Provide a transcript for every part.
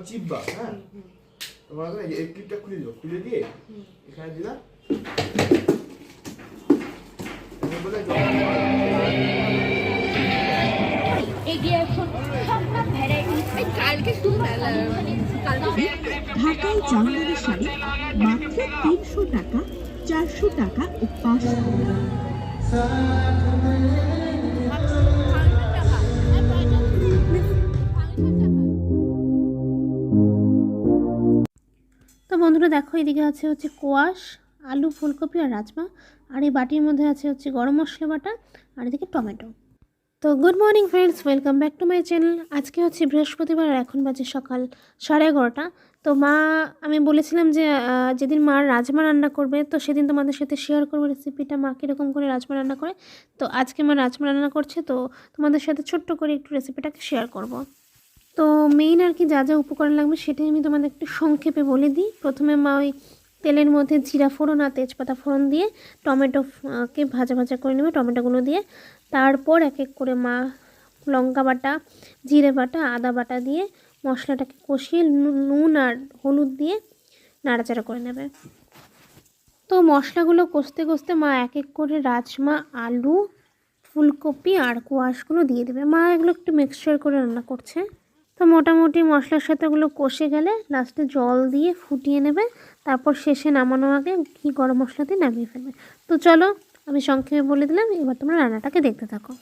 চিপবা, হ্যাঁ তোমার এই ক্লিপটা খুলে দিও, খুলে দিয়ে এখানে দিলা বলে ঢাকায় জামদানি শাড়ি মাত্র 300 টাকা, 400 টাকা ও 500 টাকা। তো বন্ধুরা দেখো, এদিকে আছে হচ্ছে কোয়াশ, আলু, ফুলকপি আর রাজমা, আর এই বাটির মধ্যে আছে হচ্ছে গরম মশলা বাটা, আর এদিকে টমেটো। তো good morning friends, welcome back to my channel. আজকে হচ্ছে বৃহস্পতিবার আর এখন বাজে সকাল 11:30। তো আমি বলেছিলাম যে যেদিন মা রাজমা রান্না করবে তো সেদিন তোমাদের সাথে শেয়ার করবো রেসিপিটা, মা কীরকম করে রাজমা রান্না করে। তো আজকে মা রাজমা রান্না করছে, তো তোমাদের সাথে ছোট্ট করে একটু রেসিপিটাকে শেয়ার করব। তো মেইন আর কি যা যা উপকরণ লাগবে সেটাই আমি তোমাদের একটু সংক্ষেপে বলে দিই। প্রথমে মা ওই তেলের মধ্যে জিরা ফোড়ন আর তেজপাতা ফোড়ন দিয়ে টমেটোকে ভাজা ভাজা করে নেবে, টমেটোগুলো দিয়ে। তারপর এক এক করে মা লঙ্কা বাটা, জিরে বাটা, আদা বাটা দিয়ে মশলাটাকে কষিয়ে নুন আর হলুদ দিয়ে নাড়াচাড়া করে নেবে। তো মশলাগুলো কষতে কষতে মা এক এক করে রাজমা, আলু, ফুলকপি আর কোয়াশগুলো দিয়ে দেবে। মা এগুলো একটু মিক্সচার করে রান্না করছে। তো মোটামুটি মশলার সাথে ওগুলো কষে গেলে লাস্টে জল দিয়ে ফুটিয়ে নেবে, তারপর শেষে নামানোর আগে ঘি গরম মশলা দিয়ে নামিয়ে ফেলবে। তো চলো আমি সংক্ষেপে বলে দিলাম, এবার তোমরা রান্নাটাকে দেখতে থাকো।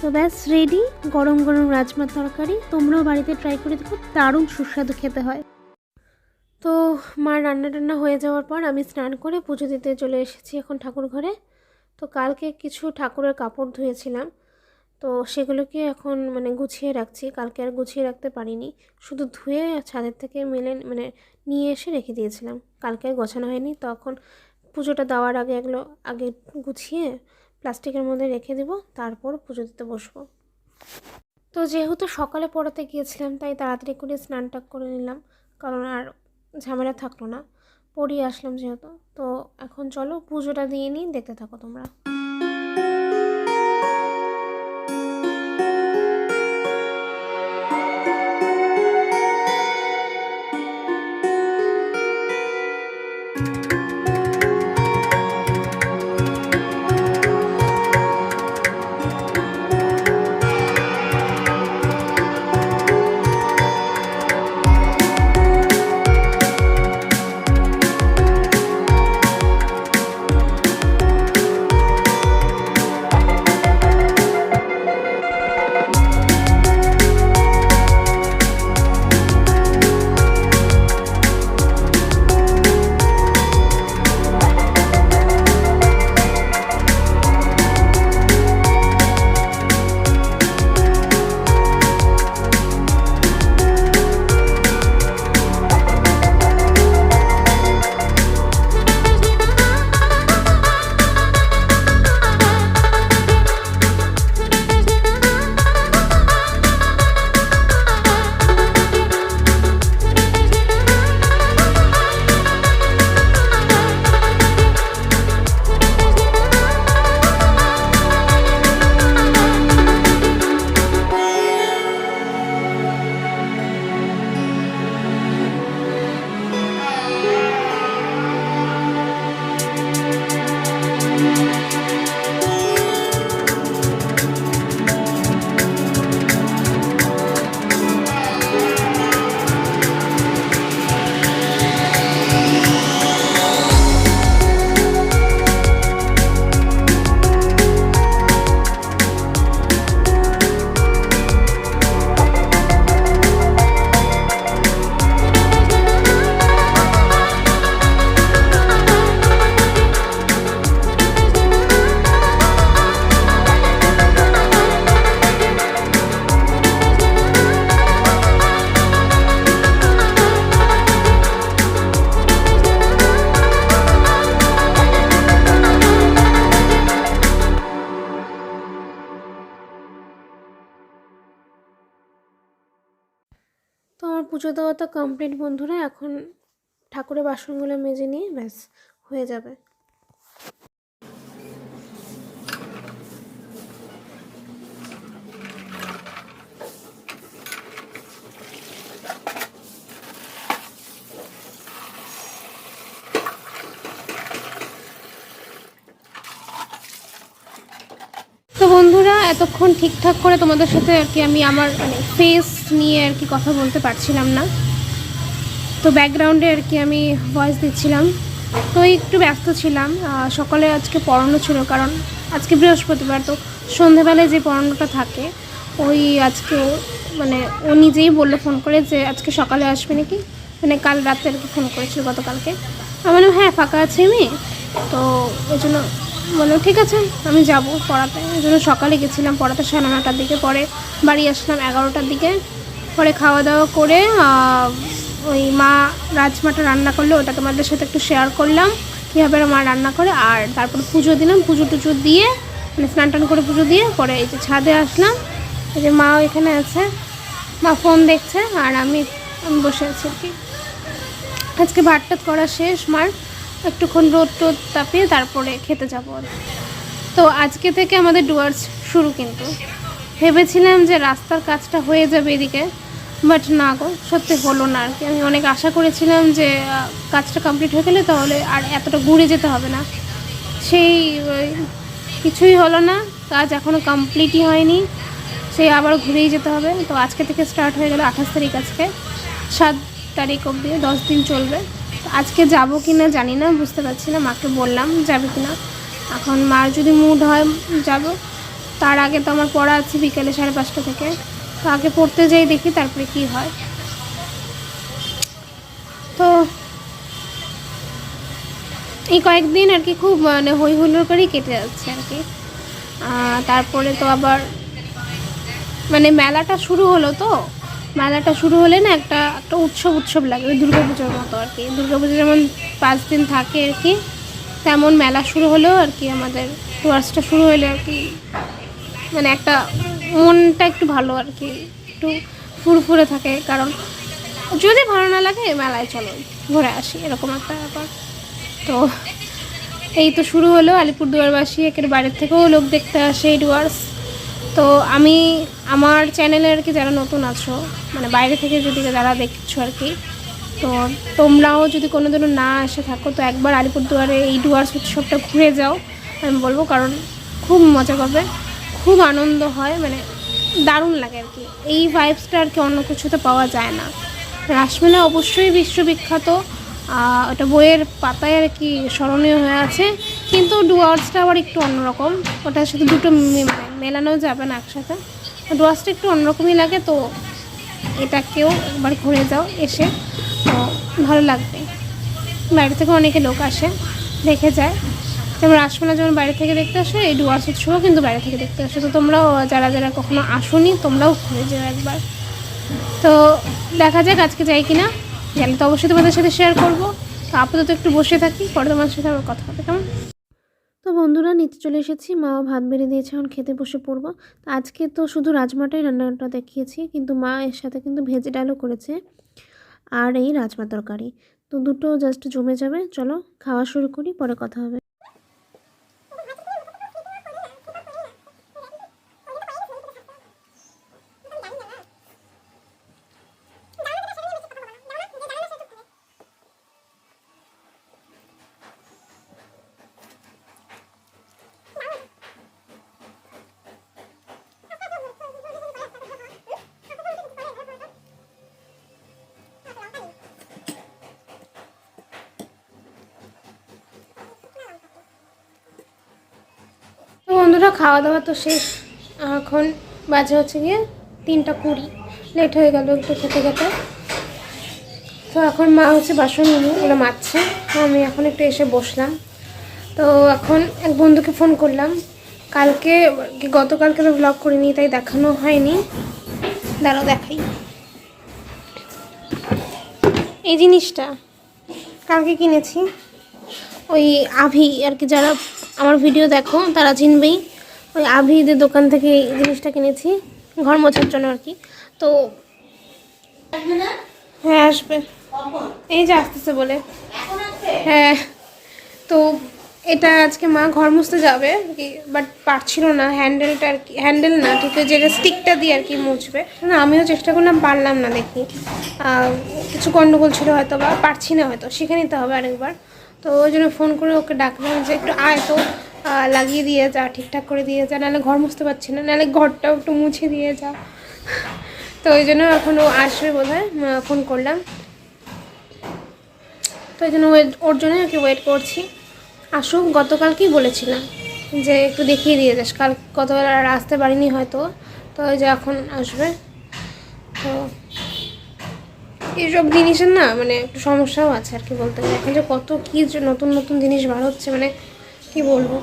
তো ব্যাস রেডি গরম গরম রাজমার তরকারি। তোমরাও বাড়িতে ট্রাই করে দেখো, দারুণ সুস্বাদু খেতে হয়। তো মার রান্না টান্না হয়ে যাওয়ার পর আমি স্নান করে পুজো দিতে চলে এসেছি এখন ঠাকুর ঘরে। তো কালকে কিছু ঠাকুরের কাপড় ধুয়েছিলাম, তো সেগুলোকে এখন গুছিয়ে রাখছি। কালকে আর গুছিয়ে রাখতে পারিনি, শুধু ধুয়ে ছাদের থেকে নিয়ে এসে রেখে দিয়েছিলাম। কালকে আর গোছানো হয়নি, তখন পুজোটা দেওয়ার আগে এগুলো আগে গুছিয়ে প্লাস্টিকের মধ্যে রেখে দেব, তারপর পুজো দিতে বসবো। তো যেহেতু সকালে পড়াতে গিয়েছিলাম তাই তাড়াতাড়ি করে স্নানটা করে নিলাম, কারণ আর ঝামেলা থাকলো না, পড়িয়ে আসলাম যেহেতু। তো এখন চলো পুজোটা দিয়ে নিই, দেখতে থাকো তোমরা। পুজো দেওয়া তো কমপ্লিট বন্ধুরা, এখন ঠাকুরের বাসনগুলো মেজে নিয়ে ব্যাস হয়ে যাবে। তো বন্ধুরা এতক্ষণ ঠিকঠাক করে তোমাদের সাথে আর কি আমি আমার মানে ফেস নিয়ে আর কি কথা বলতে পারছিলাম না, তো ব্যাকগ্রাউন্ডে আর কি আমি ভয়েস দিচ্ছিলাম। তো একটু ব্যস্ত ছিলাম, সকালে আজকে পড়ানো ছিল, কারণ আজকে বৃহস্পতিবার, তো সন্ধেবেলায় যে পড়ানোটা থাকে ওই আজকে মানে ও নিজেই বললো ফোন করে যে আজকে সকালে আসবে নাকি, মানে কাল রাতে আর কি ফোন করেছিল গতকালকে। আমি বললাম হ্যাঁ ফাঁকা আছি আমি, তো ওই জন্য বললো ঠিক আছে আমি যাব পড়াতে। ওই জন্য সকালে গেছিলাম পড়াতে 9:30টার দিকে, পরে বাড়ি আসলাম 11টার দিকে। পরে খাওয়া দাওয়া করে ওই মা রাজমাটা রান্না করলো, ওটা তোমাদের সাথে একটু শেয়ার করলাম কীভাবে মা রান্না করে। আর তারপর পুজো দিলাম, পুজো টুজো দিয়ে মানে স্নান টান করে পুজো দিয়ে পরে এই যে ছাদে আসলাম। এই যে মাও এখানে আছে, মা ফোন দেখছে আর আমি বসে আছি আর কি। আজকে ভাত টাত করা শেষ মার, একটুক্ষণ রোদ টোদ তাপিয়ে তারপরে খেতে যাবো আর। তো আজকে থেকে আমাদের ডুয়ার্স শুরু, কিন্তু ভেবেছিলাম যে রাস্তার কাজটা হয়ে যাবে এদিকে, বাট না গো সত্যি হলো না আর কি। আমি অনেক আশা করেছিলাম যে কাজটা কমপ্লিট হয়ে গেলে তাহলে আর এতটা ঘুরে যেতে হবে না, সেই কিছুই হলো না, কাজ এখনও কমপ্লিটই হয়নি, সেই আবার ঘুরেই যেতে হবে। তো আজকে থেকে স্টার্ট হয়ে গেল, 28 তারিখ আজকে, 7 তারিখ অবধি 10 দিন চলবে। তো আজকে যাবো কি না জানি না, বুঝতে পারছি না, মাকে বললাম যাবে কি না, এখন মার যদি মুড হয় যাব, তার আগে তো আমার পড়া আছে বিকেলে 5:30 থেকে, তো আগে পড়তে যাই দেখি তারপরে কি হয়। তো এই কয়েকদিন আর কি খুব মানে হই হুল্লোড় করেই কেটে যাচ্ছে আর কি। তারপরে তো আবার মানে মেলাটা শুরু হলো, তো মেলাটা শুরু হলে না একটা উৎসব লাগে, ওই দুর্গাপুজোর মতো আর কি। দুর্গাপুজো যেমন 5 দিন থাকে আর কি, তেমন মেলা শুরু হলেও আর কি আমাদের টুয়ার্সটা শুরু হলে আর কি মানে একটা মনটা একটু ভালো আর কি, একটু ফুরফুরে থাকে। কারণ যদি ভালো না লাগে মেলায় চলো ঘুরে আসি, এরকম একটা ব্যাপার। তো এই তো শুরু হলো, আলিপুরদুয়ারবাসী একের বাইরের থেকেও লোক দেখতে আসে এই ডুয়ার্স। তো আমি আমার চ্যানেলে আর কি যারা নতুন আছো, মানে বাইরে থেকে যদি যারা দেখছো আর কি, তো তোমরাও যদি কোনোদিনও না এসে থাকো তো একবার আলিপুরদুয়ারে এই ডুয়ার্স উৎসবটা ঘুরে যাও আমি বলবো, কারণ খুব মজা পাবে, খুব আনন্দ হয়, মানে দারুণ লাগে আর কি। এই ভাইবসটা আর কি অন্য কিছুতে পাওয়া যায় না। রাসমেলা অবশ্যই বিশ্ববিখ্যাত, ওটা বইয়ের পাতায় আর কি স্মরণীয় হয়ে আছে, কিন্তু ডুয়ার্সটা আবার একটু অন্যরকম, ওটার সাথে দুটো মেলানো যাবে না একসাথে, ডুয়ার্সটা একটু অন্যরকমই লাগে। তো এটাকেও একবার ঘুরে যাও, এসে তো ভালো লাগবে। বাইরে থেকে অনেকে লোক আসে দেখে যায়, যেমন রাসমেলা যেমন বাইরে থেকে দেখতে আসে, এই ডুয়ার্স উৎসবও কিন্তু বাইরে থেকে দেখতে আসে। তো তোমরাও যারা যারা কখনো আসোনি তোমরাও ঘুরে যাও একবার। তো দেখা যাক আজকে যাই কিনা, গেলে তো অবশ্যই তোমাদের সাথে শেয়ার করবো। তো আপাতত একটু বসে থাকি, পরে তোমার সাথে আবার কথা হবে, কেমন? তো বন্ধুরা নিচে চলে এসেছি, মা ভাত বেড়ে দিয়েছে, এখন খেতে বসে পড়বো। তো আজকে তো শুধু রাজমাটাই রান্নাটা দেখিয়েছি, কিন্তু মা এর সাথে কিন্তু ভেজে ডালও করেছে আর এই রাজমা তরকারি, তো দুটো জাস্ট জমে যাবে। চলো খাওয়া শুরু করি, পরে কথা হবে। তো বন্ধুরা খাওয়া দাওয়া তো শেষ, এখন বাজে হচ্ছে গিয়ে 3:20, লেট হয়ে গেল একটু খেতে খেতে। তো এখন মা হচ্ছে বাসন ওরা মাজছে, আমি এখন একটু এসে বসলাম। তো এখন এক বন্ধুকে ফোন করলাম, গতকালকে তো ব্লগ করিনি তাই দেখানো হয়নি, দাঁড়াও দেখাই। এই জিনিসটা কালকে কিনেছি, ওই আভি আর কি, যারা আমার ভিডিও দেখো তারা চিনবেই, ওই আভিদের দোকান থেকে এই জিনিসটা কিনেছি ঘর মোছার জন্য আর কি। তো হ্যাঁ আসবে, এই যে আসতেছে বলে। হ্যাঁ, তো এটা আজকে মা ঘর মুছতে যাবে কি, বাট পারছিল না, হ্যান্ডেলটা আর কি, হ্যান্ডেল না ঠিক আছে, যেটা স্টিকটা দিয়ে আর কি মুছবে না। আমিও চেষ্টা করলাম, পারলাম না, দেখি কিছু গন্ডগোল ছিল হয়তো, বা পারছি না হয়তো, শিখে নিতে হবে আরেকবার। তো ওই জন্য ফোন করে ওকে ডাকলাম যে একটু আয় তো, লাগিয়ে দিয়ে যা, ঠিকঠাক করে দিয়ে যা, নাহলে ঘর মুছতে পারছি না, নাহলে ঘরটাও একটু মুছে দিয়ে যা। তো ওই জন্য এখন ও আসবে বোধহয়, ফোন করলাম, তো ওই জন্য ওর জন্য আর কি ওয়েট করছি। আসুক, গতকালকেই বলেছিলাম যে একটু দেখিয়ে দিয়ে যাস, গতকাল আর আসতে পারিনি হয়তো, তো ওই যে এখন আসবে। তো এইসব জিনিসের না মানে একটু সমস্যাও আছে আর কি, বলতে গেলে এখন যে কত কী নতুন নতুন জিনিস বার হচ্ছে, মানে কি বলবো,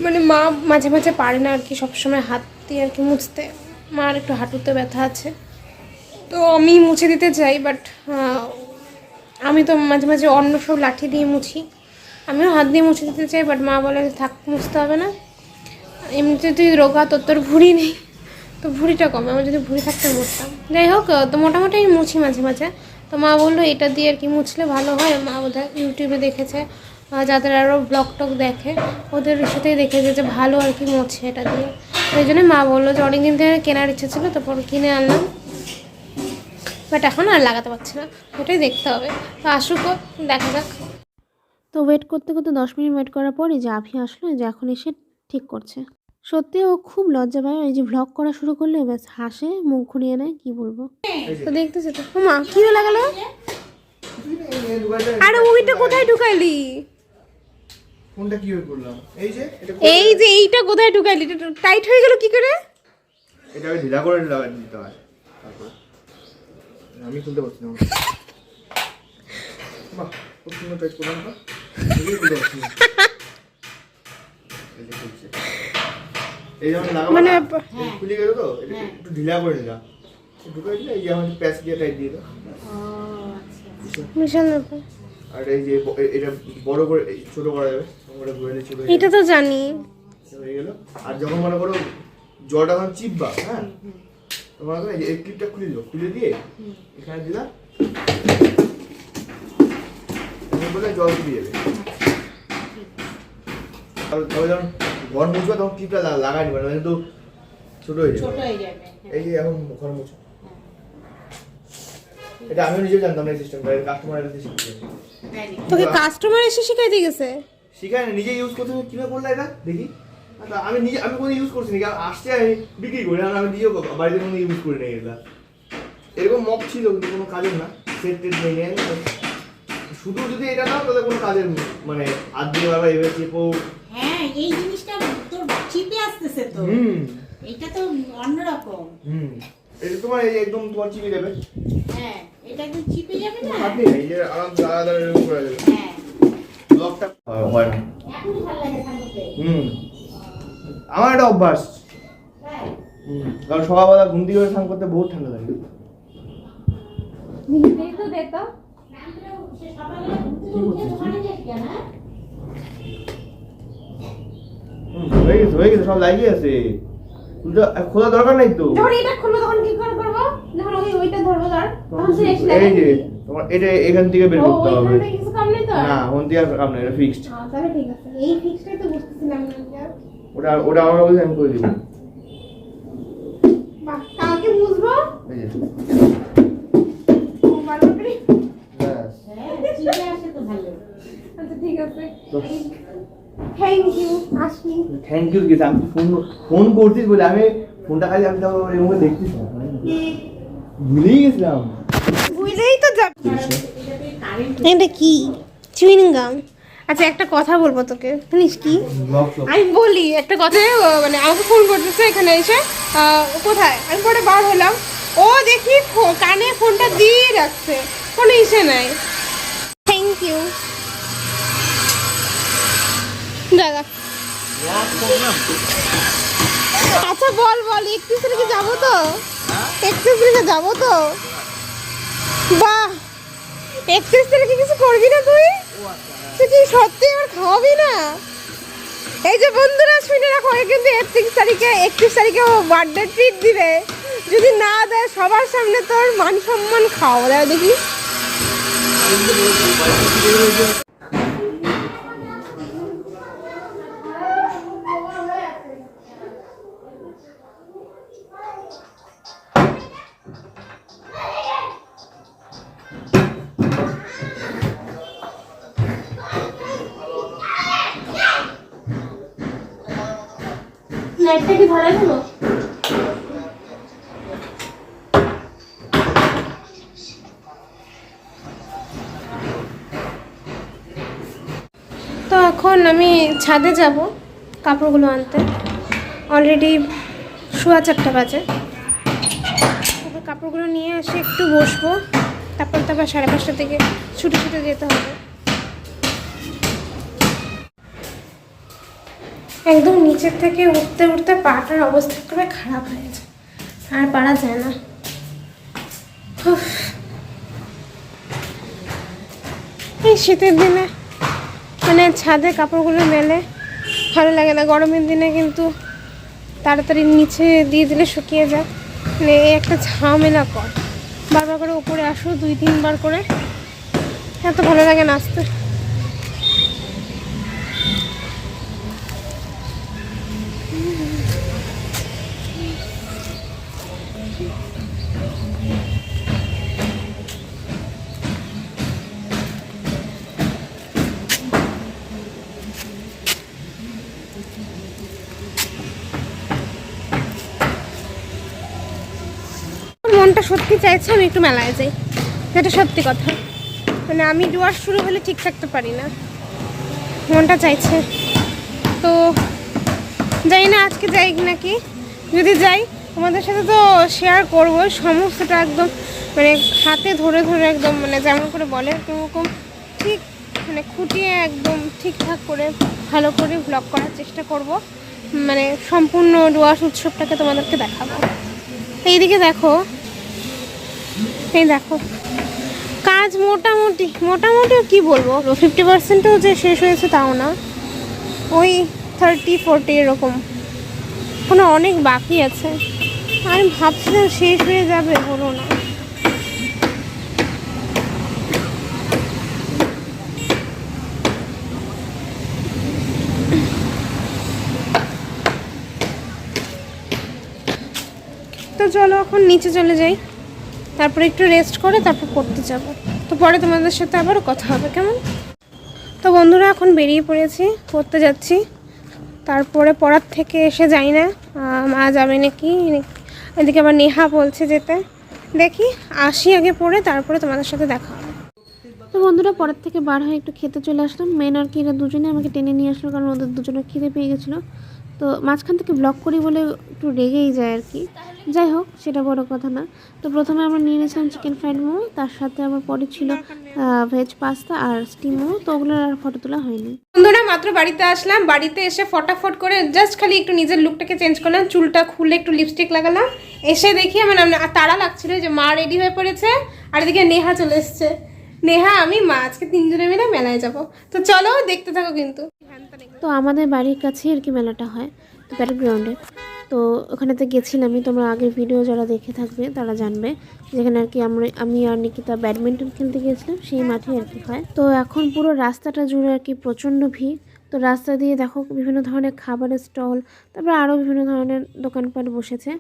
মানে মা মাঝে মাঝে পারে না আর কি সবসময় হাত দিয়ে আর কি মুছতে, মার একটু হাঁটুতে ব্যথা আছে, তো আমি মুছে দিতে চাই, বাট আমি তো মাঝে মাঝে অন্য সব লাঠি দিয়ে মুছি, আমিও হাত দিয়ে মুছে দিতে চাই, বাট মা বলে থাক, মুছতে হবে না, এমনিতে তুই রোগা, তোর ভুঁড়ি নেই, তো ভুঁড়িটা কমে, আমার যদি ভুঁড়ি থাকতে মুছতাম। যাই হোক, তো মোটামুটি আমি মুছি মাঝে মাঝে। তো মা বললো এটা দিয়ে আর কি মুছলে ভালো হয়, মা বোধহয় ইউটিউবে দেখেছে, যাদের আরও ব্লগ টক দেখে ওদের সাথেই দেখেছে যে ভালো আর কি মোছে এটা দিয়ে, ওই জন্যই মা বললো যে অনেকদিন থেকে কেনার ইচ্ছে ছিল, তারপর কিনে আনলাম, বাট এখন আর লাগাতে পারছি না, ওটাই দেখতে হবে। তো আসুকও, দেখা যাক। তো ওয়েট করতে করতে 10 মিনিট ওয়েট করার পরই যে আভি আসলো, যে এখন এসে ঠিক করছে। সত্যি ও খুব লজ্জা পায়, এই যে ভ্লগ করা শুরু করলে ব্যাস হাসে, মুখ ঘুরিয়ে নেয়, কি বলবো। তো দেখতেছে তো মা কি হয়ে গেল, আরে ওইটা কোথায় ঢুকাইলি, ফোনটা কিভাবে করলাম, এই যে এইটা কোথায় ঢুকাইলি, এটা টাইট হয়ে গেল কি করে, এটা আমি ঢিলা করে লাগাই দিতে হয়, তারপর আমি খুলতে পারছি না। বাহ, খুব সুন্দর টাইট করলাম তো, খুলতে পারছি না। এই যে খুলছে, এই যেমন লাগাবো মানে খুলে গেল তো, একটু ঢিলা করে নিলাম, ঢুকাই দিলে এই যে আমার প্যাচ দিয়ে টাইট দিয়ে দাও। বিশাল ব্যাপার। আর এই যে এটা বড় করে ছোট করা যাবে, ওটা ঘুরে ছোট এটা তো জানি হয়ে গেল। আর যখন মনে করো জলটা যখন চিপবা, হ্যাঁ, তোমার এই ক্লিপটা খুলে দিও, খুলে দিয়ে এখানে দিলা, বলে জল চিপে যাবে। তবে যখন ঘর মুছবা তখন ক্লিপটা লাগাই নিবা, না কিন্তু ছোট হয়ে যাবে। এই যে এখন ঘর মুছো, এটা আমিও নিজেও জানতাম না এই সিস্টেমটা, কাস্টমার এসে শিখিয়েছে। তোকে কাস্টমার এসে শিখাইতে গেছে, শিখায় না, নিজে ইউজ করতে কিভাবে করলে এটা দেখি। আচ্ছা, আমি কোনো ইউজ করছি না, আসছে আমি বিক্রি করি, আর আমি নিজেও বাড়িতে কোনো ইউজ করি না এগুলা। এরকম মপ ছিল কিন্তু কোনো কাজের না, সেট টেট নেই, শুধু যদি এটা নাও তাহলে কোনো কাজের, মানে হাত দিয়ে বাবা এভাবে চেপো। হ্যাঁ, এই জিনিসটা তোর চিপে আসতেছে তো, এটা তো অন্যরকম। এটা তোমার এই একদম তোমার চিপে যাবে। হ্যাঁ, এটা একদম চিপে যাবে না। আপনি এই যে আরাম দাদা এরকম করে যাবে। হ্যাঁ, ব্লকটা হয় না। এখন ভালো লাগে থাকতে। আমার এটা অভ্যাস। হ্যাঁ, কারণ সকালবেলা ঘুম থেকে স্নান করতে বহুত ঠান্ডা লাগে। দেখো দেখো সে সকালে উঠে ওখানে যাস কেন? হয়ে গেছে সব লাগিয়ে আছে, খোলা দরকার নাই তো। যখন এটা খুলবো তখন কি করে করবো, যখন ওইটা ধরবো ধর, তখন সে এসে এই যে তোমার এটা এখান থেকে বের করতে হবে, ওইখানে কিছু কাম নেই তো, না ওখান থেকে আর কাম নাই, এটা ফিক্সড। তাহলে ঠিক আছে, এই ফিক্সটাই তো বুঝতেছিলাম না। ওটা আমার বলছে আমি করে দিব। বাহ, কালকে বুঝবো, এই যে ভালো করে। ব্যাস। হ্যাঁ, চিপে আসে তো ভালো। আচ্ছা ঠিক আছে, তো থ্যাংক ইউ। আসি, থ্যাংক ইউ গেছে, আমি ফোন করছিস বলে আমি ফোনটা খালি আমি তাও এর মধ্যে দেখছিস না, ভুলেই গেছিলাম। বুঝলেই তো যাবে। এটাতে কারেন্ট এটা কি চুইং গাম? আচ্ছা একটা কথা বলবো তোকে, জানিস কি, আমি বলি একটা কথা, মানে আমাকে ফোন করতেছে এখানে এসে, কোথায়, আমি পরে বার হলাম, ও দেখি কানে ফোনটা দিয়ে রাখছে, কোনো ইসে নাই। থ্যাংক ইউ দাদা। আচ্ছা বল 31 তারিখে যাবো তো, 31 তারিখে যাবো তো। বাহ, 31 তারিখে কিছু করবি না তুই? তুই কি সত্যি আমার খাওয়াবি না? এই যে বন্ধুরা শুনে রাখো, কিন্তু 31 তারিখে ও বার্থডে ট্রিট দিবে, যদি না দেয় সবার সামনে তোর মান সম্মান খাওয়া দেয় দেখি। লাইটটা কি ধরে গেল? তো এখন আমি ছাদে যাব কাপড়গুলো আনতে। অলরেডি 4:15 বাজে। তারপর কাপড়গুলো নিয়ে এসে একটু বসবো, তারপর 5:30 থেকে ছুটে ছুটে যেতে হবে। একদম নিচের থেকে উঠতে উঠতে পাটার অবস্থা খুবই খারাপ হয়েছে, আর পারা যায় না। এই শীতের দিনে মানে ছাদে কাপড়গুলো মেলে ভালো লাগে না। গরমের দিনে কিন্তু তাড়াতাড়ি নিচে দিয়ে দিলে শুকিয়ে যায়। মানে এই একটা ঝামেলা কর, বারবার করে উপরে আসো 2-3 বার করে, এত ভালো লাগে না আসতে। মনটা সত্যি চাইছে আমি একটু মেলায় যাই, যেটা সত্যি কথা। মানে আমি ডুয়ার শুরু হলে ঠিক থাকতে পারি না, মনটা চাইছে। তো যাই না আজকে যাই নাকি, যদি যাই তোমাদের সাথে তো শেয়ার করবো সমস্তটা একদম, মানে হাতে ধরে ধরে একদম, মানে যেমন করে বলে এরকম ঠিক মানে খুঁটিয়ে একদম ঠিকঠাক করে ভালো করে ব্লগ করার চেষ্টা করব। মানে সম্পূর্ণ ডুয়ার্স উৎসবটাকে তোমাদেরকে দেখাবো। এইদিকে দেখো, এই দেখো কাজ মোটামুটি কি বলবো, 50%ও যে শেষ হয়েছে তাও না, ওই 30-40 এরকম, কোনো অনেক বাকি আছে। আমি ভাবছিলাম শেষ হয়ে যাবে, হলো না। তো চলো এখন নিচে চলে যাই, তারপরে একটু রেস্ট করে তারপর পড়তে যাব। তো পরে তোমাদের সাথে আবার কথা হবে, কেমন? তো বন্ধুরা এখন বেরিয়ে পড়েছি, পড়তে যাচ্ছি। তারপরে পড়ার থেকে এসে যাই না মা যাবে নাকি, এদিকে আবার নেহা বলছে যেতে। দেখি আসি আগে পড়ে, তারপরে তোমাদের সাথে দেখা হবে। তো বন্ধুরা পরের থেকে বার হয়ে একটু খেতে চলে আসলাম। মেন আর কি এরা দুজনে আমাকে টেনে নিয়ে আসলো, কারণ ওদের দুজনে খিদে পেয়ে গেছিলো। তো মাঝখান থেকে ব্লগ করি বলে একটু রেগেই যায় আর কি। যাই হোক, সেটা বড় কথা না। তো প্রথমে আমরা নিয়ে নিয়েছিলাম চিকেন ফ্রাইড মোমো, তার সাথে আবার পরে ছিল ভেজ পাস্তা আর স্টিম মোমো। তো ওগুলোর আর ফটো তোলা হয়নি। বন্ধুরা মাত্র বাড়িতে আসলাম, বাড়িতে এসে ফটাফট করে জাস্ট খালি একটু নিজের লুকটাকে চেঞ্জ করলাম, চুলটা খুলে একটু লিপস্টিক লাগালাম। এসে দেখি আমার তাড়া লাগছিল যে মা রেডি হয়ে পড়েছে, আর এদিকে নেহা চলে এসছে। নেহা আমি মা আজকে 3 জনে মিলে মেলায় যাব। তো চলো দেখতে থাকো কিন্তু। তো আমাদের বাড়ির কাছেই আর কি মেলাটা হয়, তো ব্যাটেল গ্রাউন্ডে। তো ওখানেতে গেছিলামই, তোমরা আগের ভিডিও যারা দেখে থাকবে তারা জানবে, যেখানে আর কি আমি আর নিকিতা ব্যাডমিন্টন খেলতে গিয়েছিলাম, সেই মাঠে আর কি হয়। তো এখন পুরো রাস্তাটা জুড়ে আর কি প্রচণ্ড ভিড়। তো রাস্তা দিয়ে দেখো বিভিন্ন ধরনের খাবারের স্টল, তারপরে আরও বিভিন্ন ধরনের দোকানপাট বসেছে।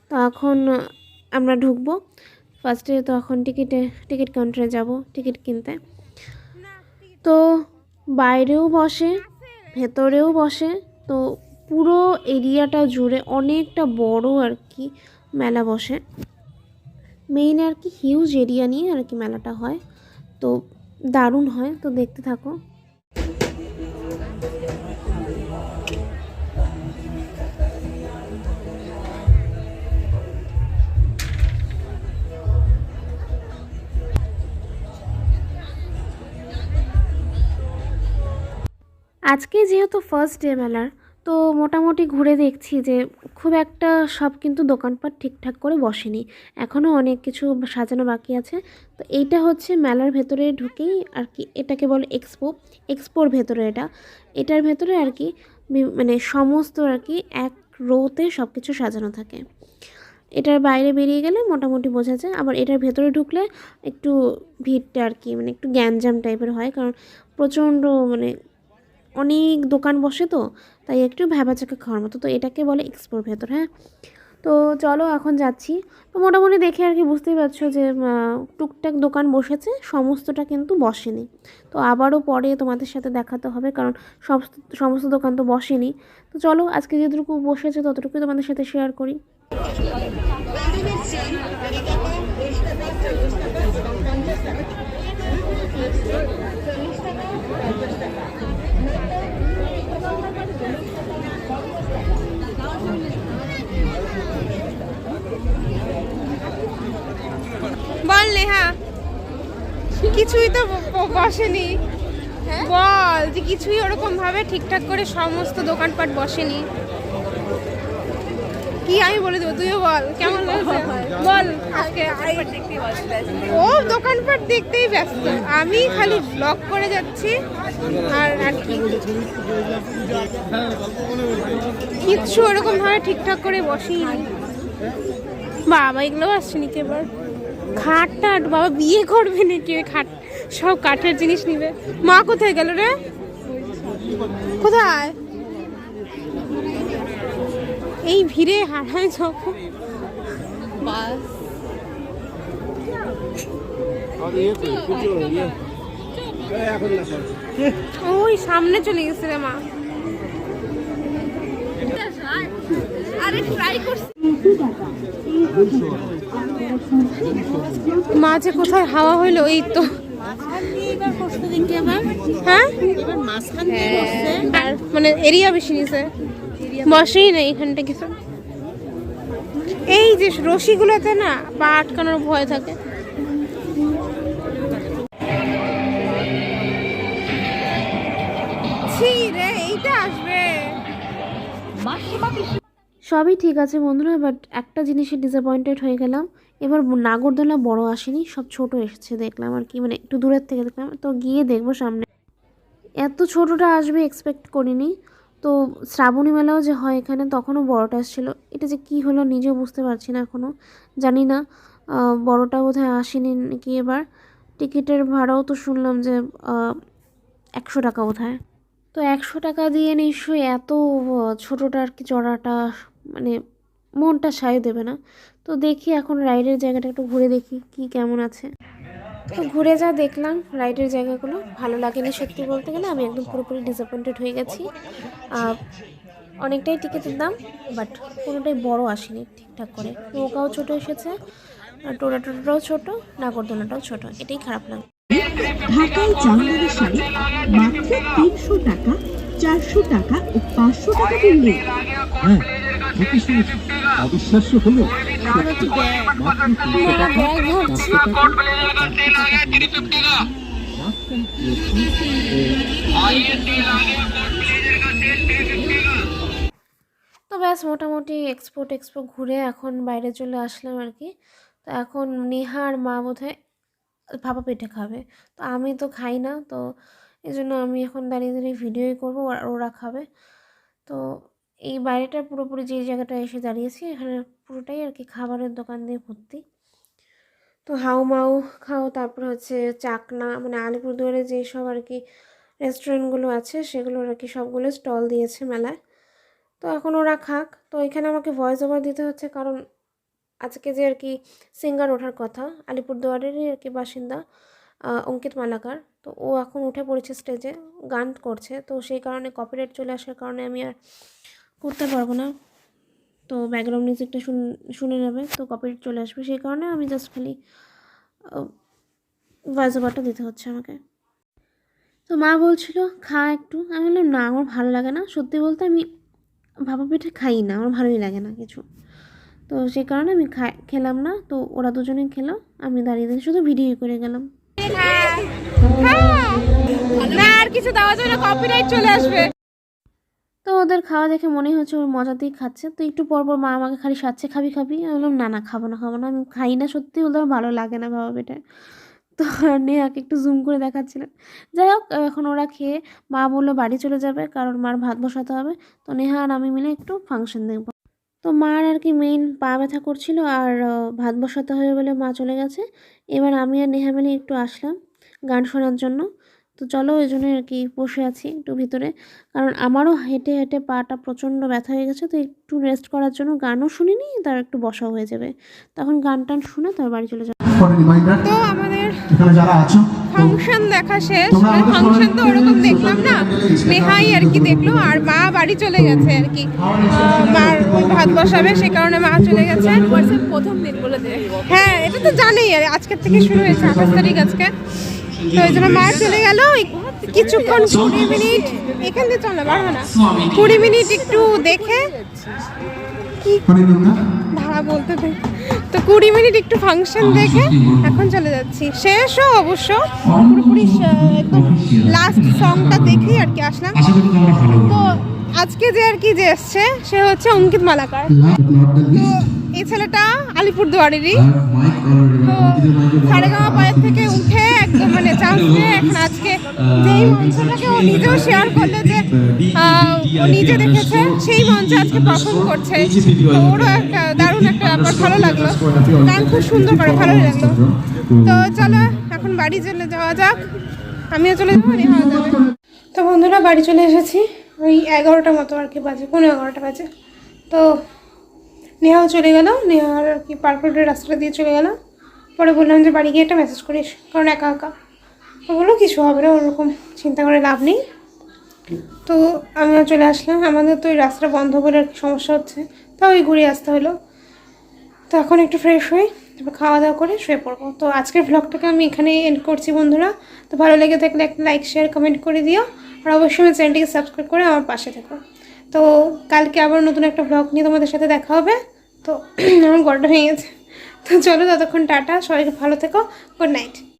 তো এখন আমরা ঢুকবো ফার্স্টে। তো এখন টিকিট কাউন্টারে যাব টিকিট কিনতে। তো বাইরেও বসে, ভেতরেও বসে, তো পুরো এরিয়াটা জুড়ে অনেকটা বড় আর কি মেলা বসে। মেইন আর কি হিউজ এরিয়া নিয়ে আর কি মেলাটা হয়, তো দারুণ হয়। তো দেখতে থাকো। আজকে যেহেতু ফার্স্ট ডে মেলার, তো মোটামুটি ঘুরে দেখছি যে খুব একটা সব কিন্তু দোকানপাট ঠিকঠাক করে বসেনি, এখনও অনেক কিছু সাজানো বাকি আছে। তো এইটা হচ্ছে মেলার ভেতরে ঢুকেই আর কি, এটাকে বলে এক্সপোর ভেতরে, এটার ভেতরে আর কি মানে সমস্ত আর কি এক রোতে সব কিছু সাজানো থাকে। এটার বাইরে বেরিয়ে গেলে মোটামুটি বোঝা যায়, আবার এটার ভেতরে ঢুকলে একটু ভিড়টা আর কি মানে একটু গ্যাঞ্জাম টাইপের হয়, কারণ প্রচণ্ড মানে অনেক দোকান বসে তো, তাই একটু ভ্যাবাচাকা খাওয়ার মতো। তো এটাকে বলে এক্সপোর ভেতর। হ্যাঁ, তো চলো এখন যাচ্ছি। তো মোটামুটি দেখে আর কি বুঝতেই পারছো যে টুকটাক দোকান বসেছে, সমস্তটা কিন্তু বসেনি। তো আবারও পরে তোমাদের সাথে দেখাতে হবে, কারণ সমস্ত দোকান তো বসেনি। তো চলো আজকে যেটুকু বসেছে ততটুকুই তোমাদের সাথে শেয়ার করি। বল নেহা, কিছুই তো বসেনি। বল যে কিছুই ওরকম ভাবে ঠিকঠাক করে সমস্ত দোকানপাট বসেনি। কি আমি বলে দেবো, তুইও বল কেমন লাগছে বল। আজকে ও দোকানপাট দেখতেই ব্যস্ত, আমি খালি ব্লগ করে যাচ্ছি আর আর কি, কিচ্ছু ওরকম ভাবে ঠিকঠাক করে বসেনি। বাবা এগুলো আসছেনি কেবার খাট টাট, বাবা বিয়ে করবে নাকি ওই খাট, সব কাঠের জিনিস নিবে। মা কোথায় গেল রে, কোথায় এই ভিড়ে হারায় যখন। ওই সামনে চলে গেছে রে মা। আরে ট্রাই করছি মাঝে কোথায় হাওয়া হইলো, এই তো হ্যাঁ আর মানে এরিয়া বেশি নিছে, বসেই নেই এখানটা কিছু। এই যে রশিগুলোতে না পা আটকানোর ভয় থাকে। ছি রে, এইটা আসবে। সবই ঠিক আছে বন্ধুরা, বাট একটা জিনিসে ডিসঅ্যাপয়েন্টেড হয়ে গেলাম। এবার নাগরদোলা বড় আসেনি, সব ছোট এসেছে দেখলাম আর কি, মানে একটু দূরের থেকে দেখলাম। তো গিয়ে দেখবো সামনে, এত ছোটোটা আসবে এক্সপেক্ট করিনি। তো শ্রাবণী মেলাও যে হয় এখানে, তখনও বড়টা আসছিলো। এটা যে কি হলো নিজেও বুঝতে পারছি না এখনও, জানি না। বড়টা বোধহয় আসেনি নাকি এবার। টিকিটের ভাড়াও তো শুনলাম যে 100 টাকা বোধহয়। তো 100 টাকা দিয়ে নিশ্চয়ই এত ছোটোটা আর কি চড়াটা মানে মনটা সায় দেবে না। তো দেখি এখন রাইডের জায়গাটা একটু ঘুরে দেখি কি কেমন আছে। তো ঘুরে যা দেখলাম রাইডের জায়গাগুলো, ভালো লাগেনি সত্যি বলতে গেলে। আমি একদম পুরোপুরি ডিসঅ্যাপয়েন্টেড হয়ে গেছি। অনেকটাই টিকিটের দাম, বাট কোনোটাই বড় আসেনি ঠিকঠাক করে। নৌকাও ছোটো এসেছে, টোটাটাও ছোটো, নাগরদোলাটাও ছোটো, এটাই খারাপ লাগে। ঢাকায় জামদানি শাড়ি মাত্র 300 টাকা, 400 টাকা ও 500 টাকা মূল্যে। হ্যাঁ, ঠিকই শুনেছি। অবিশ্বাস্য হলো সত্যি। মাত্র 300 টাকা, 400 টাকা, 500 টাকা তো ব্যাস মোটামুটি এক্সপো ঘুরে এখন বাইরে চলে আসলাম আর কি। তো এখন নেহা আর মা বোধহয় ভাপা পিঠে খাবে, তো আমি তো খাই না, তো এই জন্য আমি এখন দাঁড়িয়ে দাঁড়িয়ে ভিডিওই করবো আর ওরা খাবে। তো এই বাইরেটা পুরোপুরি যে জায়গাটা এসে দাঁড়িয়েছি এখানে পুরোটাই আর কি খাবারের দোকান দিয়ে ভর্তি। তো হাউমাউ খাও, তারপর হচ্ছে চাকনা, মানে আলিপুরদুয়ারে যেসব আর কি রেস্টুরেন্টগুলো আছে সেগুলোর আর কি সবগুলো স্টল দিয়েছে মেলায়। তো এখন ওরা খাক। তো এখানে আমাকে ভয়েস ওভার দিতে হচ্ছে, কারণ আজকে যে আর কি সিঙ্গার ওঠার কথা, আলিপুরদুয়ারেরই আর কি বাসিন্দা অঙ্কিত মালাকার, তো ও এখন উঠে পড়েছে স্টেজে, গান করছে। তো সেই কারণে কপিরাইট চলে আসার কারণে আমি আর করতে পারবো না। তো ব্যাকগ্রাউন্ড মিউজিকটা শুনে নেবে, তো কপিরাইট চলে আসবে, সেই কারণে আমি জাস্ট খালি ভয়েস ওভারটা দিতে হচ্ছে আমাকে। তো মা বলছিল খা একটু, আমি বললাম না আমার ভালো লাগে না, সত্যি বলতে আমি ভাপা পিঠে খাই না, আমার ভালোই লাগে না কিছু। তো সেই কারণে আমি খেলাম না। তো ওরা দুজনেই খেলো, আমি দাঁড়িয়ে দাঁড়িয়ে শুধু ভিডিও করে গেলাম। না আর কিছু দেওয়া যাবে না, কপিরাইট চলে আসবে। তো ওদের খাওয়া দেখে মনে হচ্ছে ওর মজাতেই খাচ্ছে। তো একটু পর পর মা আমাকে খালি সাচ্ছে খাবি খাবি, আমি বললাম না না খাবো না, আমি খাই না, সত্যি বলতে আমার ভালো লাগে না ভাপা পিঠে। তো নেহাকে একটু জুম করে দেখাচ্ছিলেন। যাই হোক এখন ওরা খেয়ে মা বললো বাড়ি চলে যাবে, কারণ মার ভাত বসাতে হবে। তো নেহা আর আমি মিলে একটু ফাংশন দেখবো। তো মার আর কি মেইন পা ব্যথা করছিল আর ভাত বসাতে হবে বলে মা চলে গেছে। এবার আমি আর নেহা মিলে একটু আসলাম গান শোনার জন্য। তো চলো ওই জন্য আর কি বসে আছি একটু ভিতরে, কারণ আমারও হেঁটে হেঁটে পাটা প্রচণ্ড ব্যথা হয়ে গেছে। তো একটু রেস্ট করার জন্য গানও শুনিনি, তার একটু বসাও হয়ে যাবে, তখন গান টান শুনে তার বাড়ি চলে যাবো। তো আমাদের ফাংশন দেখা শেষ, ফাংশন তো ওরকম দেখলাম না, নেহাই আর কি দেখলো, আর মা বাড়ি চলে গেছে আর কি, মার ভাত বসাবে সে কারণে মা চলে গেছে। প্রথম দিন বলে দে। হ্যাঁ এটা তো জানেই, আর আজকের থেকে শুরু হয়েছে 28 তারিখ আজকে, তো ওই জন্য মা চলে গেল। কিছুক্ষণ 20 মিনিট এখান থেকে চলে বাড়ো না, 20 মিনিট একটু দেখে কি ভাড়া বলতে থাকি, তো 20 মিনিট একটু ফাংশন দেখে এখন চলে যাচ্ছি। শেষও অবশ্য পুরোপুরি একদম লাস্ট সংটা দেখেই আর কি আসলাম। তো আজকে যে আর কি যে এসছে সে হচ্ছে অঙ্কিত মালাকার। তো এই ছেলেটা আলিপুরদুয়ারেরই। তো সারেগামা পায়ের থেকে উঠে একদম মানে চান্স নিয়ে এখন আজকে যেই মঞ্চটাকে ও নিজেও শেয়ার করলে যে ও নিজে দেখেছে সেই মঞ্চে আজকে পারফর্ম করছে। তো ওরও একটা দারুণ একটা ব্যাপার, ভালো লাগলো, গান খুব সুন্দর করে, ভালোই লাগলো। তো চলো এখন বাড়ি চলে যাওয়া যাক, আমিও চলে যাবো, নেহাও যাবে। তো বন্ধুরা বাড়ি চলে এসেছি, ওই 11টা মতো আর কি বাজে, 11:15 বাজে। তো নেহাও চলে গেল, নেহার আর কি পার্ক রোডের রাস্তাটা দিয়ে চলে গেল। পরে বললাম যে বাড়ি গিয়ে একটা মেসেজ করিস, কারণ একা একা। ও বললো কিছু হবে না, ওরকম চিন্তা করে লাভ নেই। তো আমিও চলে আসলাম, আমাদের তো ওই রাস্তাটা বন্ধ বলে আর কি সমস্যা হচ্ছে, তাও ওই ঘুরে আসতে হলো। তো এখন একটু ফ্রেশ হই, তারপর খাওয়া দাওয়া করে শুয়ে পড়বো। তো আজকের ভ্লগটাকে আমি এখানে এন্ড করছি বন্ধুরা। তো ভালো লেগে থাকলে একটা লাইক শেয়ার কমেন্ট করে দিও, আর অবশ্যই আমার চ্যানেলটিকে সাবস্ক্রাইব করে আমার পাশে থেকো। তো কালকে আবার নতুন একটা ভ্লগ নিয়ে তোমাদের সাথে দেখা হবে। তো আমার গলাটা ভেঙে গেছে। তো চলো ততক্ষণ টাটা, সবাইকে ভালো থেকো, গুড নাইট।